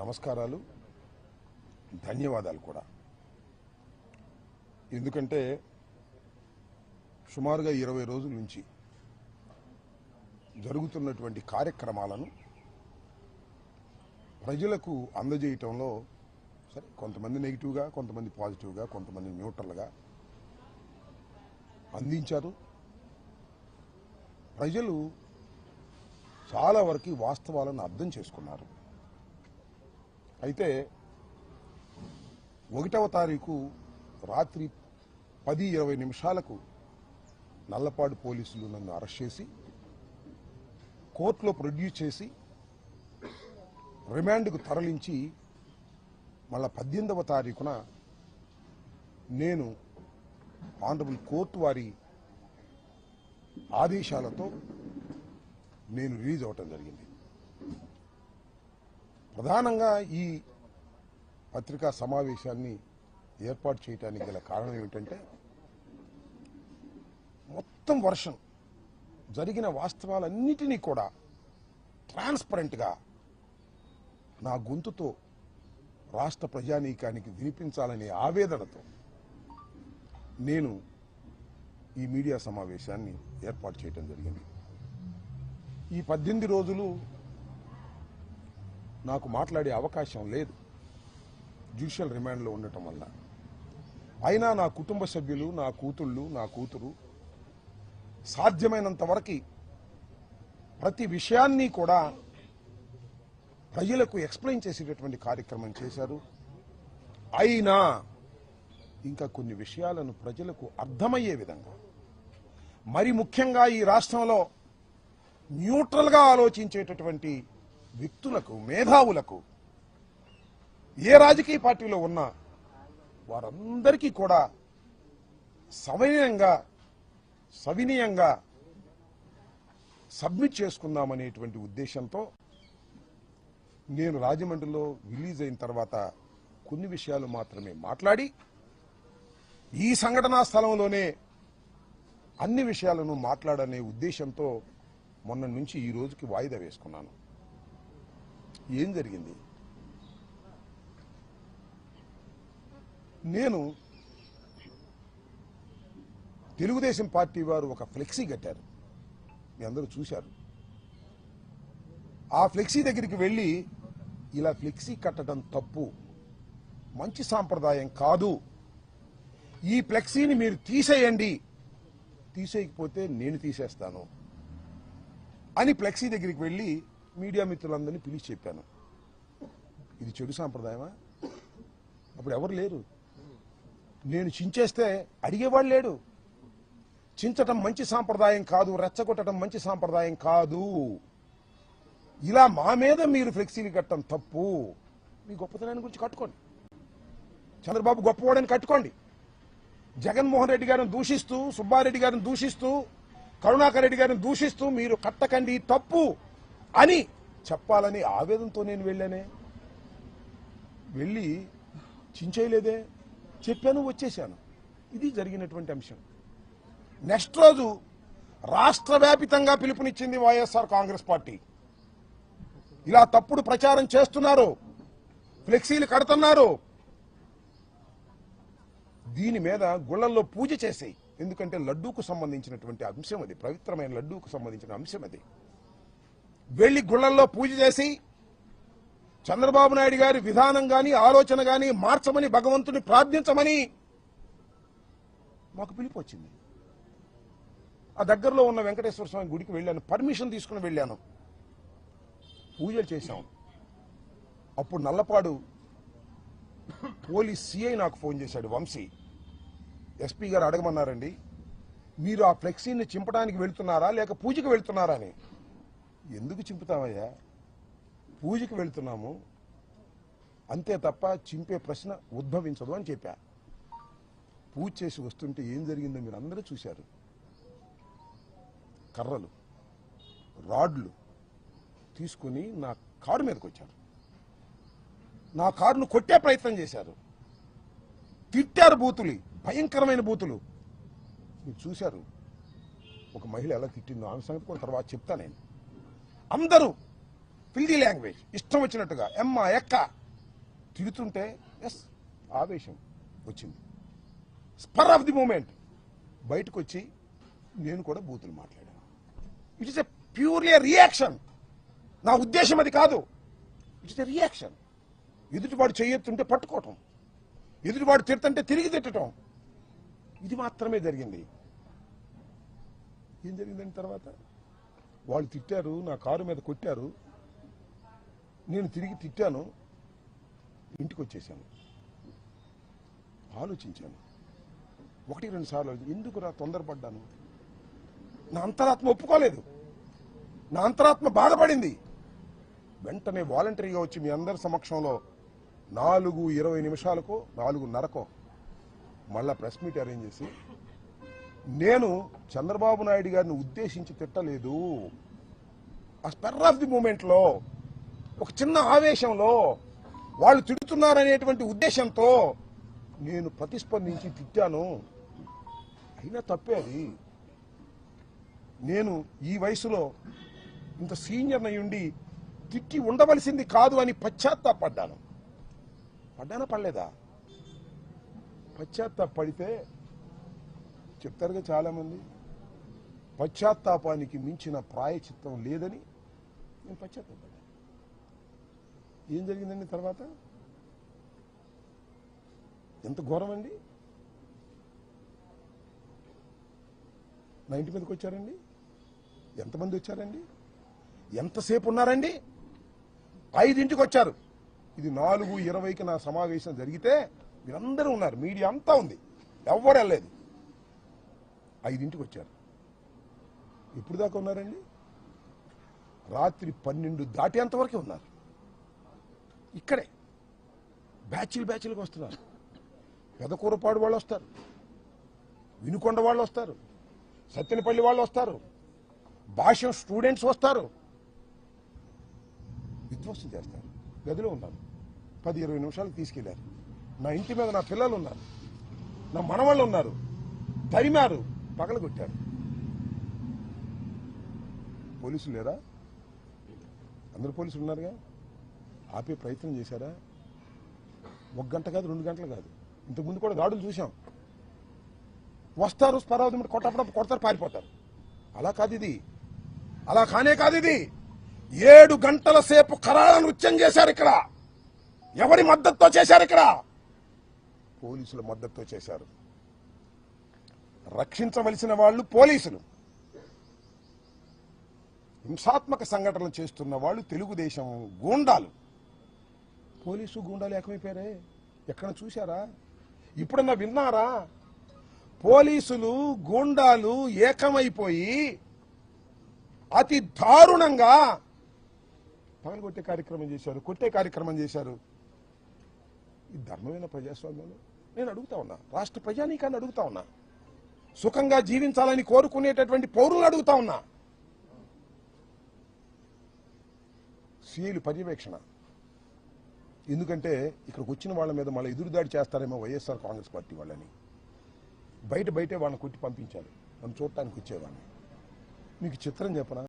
నమస్కారాలు, ధన్యవాదాలు కూడా. ఎందుకంటే సుమారుగా 20 రోజుల నుంచి జరుగుతున్నటువంటి కార్యక్రమాలను ప్రజలకు అందజేయటంలో సరే కొంతమంది నెగిటివ్గా, కొంతమంది పాజిటివ్గా, కొంతమంది న్యూట్రల్గా అందించారు. ప్రజలు చాలా వరకు వాస్తవాలను అర్థం చేసుకున్నారు. అయితే 1వ తారీఖు రాత్రి 10:20 నిమిషాలకు నల్లపాడు పోలీసులు నన్ను అరెస్ట్ చేసి కోర్టులో ప్రొడ్యూస్ చేసి రిమాండ్కు తరలించి మళ్ళా 18వ తారీఖున నేను ఆనరబుల్ కోర్టు వారి ఆదేశాలతో నేను రిలీజ్ అవ్వటం జరిగింది. ప్రధానంగా ఈ పత్రికా సమావేశాన్ని ఏర్పాటు చేయడానికి గల కారణం ఏమిటంటే మొత్తం వర్షం జరిగిన వాస్తవాలన్నిటినీ కూడా ట్రాన్స్పరెంట్గా నా గొంతుతో రాష్ట్ర ప్రజానీకానికి వినిపించాలనే ఆవేదనతో నేను ఈ మీడియా సమావేశాన్ని ఏర్పాటు చేయడం జరిగింది. ఈ 18 రోజులు నాకు మాట్లాడే అవకాశం లేదు జ్యుడిషియల్ రిమాండ్లో ఉండటం వల్ల. అయినా నా కుటుంబ సభ్యులు, నా కూతుళ్ళు, నా కూతురు సాధ్యమైనంత వరకు ప్రతి విషయాన్ని కూడా ప్రజలకు ఎక్స్ప్లెయిన్ చేసేటటువంటి కార్యక్రమం చేశారు. అయినా ఇంకా కొన్ని విషయాలను ప్రజలకు అర్థమయ్యే విధంగా, మరి ముఖ్యంగా ఈ రాష్ట్రంలో న్యూట్రల్గా ఆలోచించేటటువంటి వ్యక్తులకు, మేధావులకు, ఏ రాజకీయ పార్టీలో ఉన్నా వారందరికీ కూడా సవినయంగా సబ్మిట్ చేసుకుందామనేటువంటి ఉద్దేశంతో నేను రాజమండ్రిలో రిలీజ్ అయిన తర్వాత కొన్ని విషయాలు మాత్రమే మాట్లాడి ఈ సంఘటనా స్థలంలోనే అన్ని విషయాలను మాట్లాడనే ఉద్దేశంతో మొన్న నుంచి ఈ రోజుకి వాయిదా వేసుకున్నాను. ఏం జరిగింది? నేను తెలుగుదేశం పార్టీ వారు ఒక ఫ్లెక్సీ కట్టారు, మీ అందరూ చూశారు. ఆ ఫ్లెక్సీ దగ్గరికి వెళ్ళి ఇలా ఫ్లెక్సీ కట్టడం తప్పు, మంచి సాంప్రదాయం కాదు, ఈ ఫ్లెక్సీని మీరు తీసేయండి, తీసేయకపోతే నేను తీసేస్తాను అని ఫ్లెక్సీ దగ్గరికి వెళ్ళి మీడియా మిత్రులందరినీ పిలిచి చెప్పాను. ఇది చెడు సాంప్రదాయమా? అప్పుడు ఎవరు లేరు. నేను చించేస్తే అడిగేవాడు లేడు. చించటం మంచి సాంప్రదాయం కాదు, రెచ్చగొట్టడం మంచి సాంప్రదాయం కాదు, ఇలా మా మీద మీరు ఫ్లెక్సీలు కట్టడం తప్పు, మీ గొప్పతనాన్ని గురించి కట్టుకోండి, చంద్రబాబు గొప్పవాడని కట్టుకోండి, జగన్మోహన్ రెడ్డి గారిని దూషిస్తూ, సుబ్బారెడ్డి గారిని దూషిస్తూ, కరుణాకర్ రెడ్డి గారిని దూషిస్తూ మీరు కట్టకండి తప్పు అని చెప్పాలని ఆవేదనతో నేను వెళ్ళానే. వెళ్ళి చించేయలేదే, చెప్పాను, వచ్చేశాను. ఇది జరిగినటువంటి అంశం. నెక్స్ట్ రోజు రాష్ట్ర వ్యాపితంగా పిలుపునిచ్చింది వైఎస్ఆర్ కాంగ్రెస్ పార్టీ. ఇలా తప్పుడు ప్రచారం చేస్తున్నారు, ఫ్లెక్సీలు కడుతున్నారు, దీని మీద గుళ్ళల్లో పూజ చేసేయి. ఎందుకంటే లడ్డూకు సంబంధించినటువంటి అంశం అది, పవిత్రమైన లడ్డూకు సంబంధించిన అంశం అది. వెళ్లి గుళ్ళల్లో పూజ చేసి చంద్రబాబు నాయుడు గారి విధానం గాని, ఆలోచన గాని మార్చమని భగవంతుని ప్రార్థించమని మాకు పిలుపు వచ్చింది. ఆ దగ్గరలో ఉన్న వెంకటేశ్వర స్వామి గుడికి వెళ్ళాను, పర్మిషన్ తీసుకుని వెళ్ళాను, పూజలు చేశాం. అప్పుడు నల్లపాడు పోలీస్ సిఐ నాకు ఫోన్ చేశాడు, వంశీ. ఎస్పీ గారు అడగమన్నారండి, మీరు ఆ ఫ్లెక్సీని చింపడానికి వెళ్తున్నారా లేక పూజకి వెళ్తున్నారా అని. ఎందుకు చింపుతామయ్యా, పూజకి వెళ్తున్నాము అంతే తప్ప చింపే ప్రశ్న ఉద్భవించదు అని చెప్పా. పూజ చేసి వస్తుంటే ఏం జరిగిందో మీరు అందరూ చూశారు. కర్రలు, రాడ్లు తీసుకుని నా కారు మీదకి వచ్చారు, నా కారును కొట్టే ప్రయత్నం చేశారు, తిట్టారు, బూతులు, భయంకరమైన బూతులు మీరు చూశారు. ఒక మహిళ ఎలా తిట్టిందో ఆమె సంగతి కూడా తర్వాత చెప్తా నేను. అందరూ ఫిల్దీ లాంగ్వేజ్, ఇష్టం వచ్చినట్టుగా ఎమ్మ ఎక్క తిడుతుంటే ఎస్ ఆవేశం వచ్చింది. స్పర్ ఆఫ్ ది మూమెంట్ బయటకు వచ్చి నేను కూడా బూతులు మాట్లాడాను. It is a purely reaction. నా ఉద్దేశం అది కాదు. It is a reaction. ఎదుటివాడు చేయొత్తుంటే పట్టుకోవటం, ఎదుటివాడు తిడుతుంటే తిరిగి తిట్టడం, ఇది మాత్రమే జరిగింది. ఏం జరిగిందని తర్వాత వాళ్ళు తిట్టారు, నా కారు మీద కొట్టారు, నేను తిరిగి తిట్టాను, ఇంటికి వచ్చేసాను. ఆలోచించాను 1-2 సార్లు, ఎందుకురా తొందరపడ్డాను. నా అంతరాత్మ ఒప్పుకోలేదు, నా అంతరాత్మ బాధపడింది. వెంటనే వాలంటరీగా వచ్చి మీ అందరి సమక్షంలో 4:20 నిమిషాలకో 4:30కో మళ్ళా ప్రెస్ మీట్ అరేంజ్ చేసి, నేను చంద్రబాబు నాయుడు గారిని ఉద్దేశించి తిట్టలేదు, ఆ స్పెర్ ఆఫ్ ది మూమెంట్లో ఒక చిన్న ఆవేశంలో వాళ్ళు తిడుతున్నారనేటువంటి ఉద్దేశంతో నేను ప్రతిస్పందించి తిట్టాను. అయినా తప్పే అది. నేను ఈ వయసులో ఇంత సీనియర్ అయ్యుండి తిట్టి ఉండవలసింది కాదు అని పశ్చాత్తాపడ్డాను. పడ్డానా పడలేదా? పశ్చాత్తాపడితే చెప్తారుగా చాలామంది, పశ్చాత్తాపానికి మించిన ప్రాయచిత్తం లేదని నేను పశ్చాత్తాపడ్డాను. ఏం జరిగిందండి తర్వాత? ఎంత ఘోరం అండి. నా ఇంటి మీదకి వచ్చారండి. ఎంతమంది వచ్చారండి? ఎంతసేపు ఉన్నారండి? 5ంటికి వచ్చారు. ఇది 4:20కి నా సమావేశం జరిగితే మీరందరూ ఉన్నారు, మీడియా అంతా ఉంది, ఎవరు వెళ్ళలేదు. 5ంటికి వచ్చారు. ఎప్పుడు దాకా ఉన్నారండి? రాత్రి 12 దాటేంతవరకే ఉన్నారు. ఇక్కడే బ్యాచ్లుగా వస్తున్నారు. పెదకూరపాడు వాళ్ళు వస్తారు, వినుకొండ వాళ్ళు వస్తారు, సత్తెనపల్లి వాళ్ళు వస్తారు, భాష్యం స్టూడెంట్స్ వస్తారు, విధ్వంసం చేస్తారు. గదిలో ఉన్నాను. 10-20 నిమిషాలకు తీసుకెళ్లారు. నా ఇంటి మీద నా పిల్లలు ఉన్నారు, నా మనవాళ్ళు ఉన్నారు, తరిమారు, పగలగొట్టారు. పోలీసులు లేరా? అందరు పోలీసులు ఉన్నారుగా. ఆపే ప్రయత్నం చేశారా? 1 గంట కాదు, 2 గంటలు కాదు, ఇంతకుముందు కూడా దాడులు చూశాం. వస్తారు, స్పరావతి కొట్టప్పుడు కొడతారు, పారిపోతారు. అలా కాదు ఇది, అలా కానే కాదు ఇది. 7 గంటల సేపు కరాళ నృత్యం చేశారు ఇక్కడ. ఎవరి మద్దతుతో చేశారు? ఇక్కడ పోలీసుల మద్దతుతో చేశారు. రక్షించవలసిన వాళ్ళు పోలీసులు, హింసాత్మక సంఘటనలు చేస్తున్న వాళ్ళు తెలుగుదేశం గూండాలు. పోలీసు గూండాలు ఏకమైపోయారే, ఎక్కడ చూశారా? ఇప్పుడన్నా విన్నారా? పోలీసులు గూండాలు ఏకమైపోయి అతి దారుణంగా పగలగొట్టే కార్యక్రమం చేశారు, కొట్టే కార్యక్రమం చేశారు. ఈ ధర్మమైన ప్రజాస్వామ్యంలో నేను అడుగుతా ఉన్నా, రాష్ట్ర ప్రజానీకాన్ని అడుగుతా ఉన్నా, సుఖంగా జీవించాలని కోరుకునేటటువంటి పౌరులను అడుగుతా ఉన్నా. సిఐలు పర్యవేక్షణ. ఎందుకంటే ఇక్కడికి వచ్చిన వాళ్ళ మీద మళ్ళీ ఎదురుదాడి చేస్తారేమో వైఎస్ఆర్ కాంగ్రెస్ పార్టీ వాళ్ళని. బయటే వాళ్ళని కొట్టి పంపించారు, నన్ను చూడటానికి వచ్చేవాడిని. మీకు చిత్రం చెప్పనా?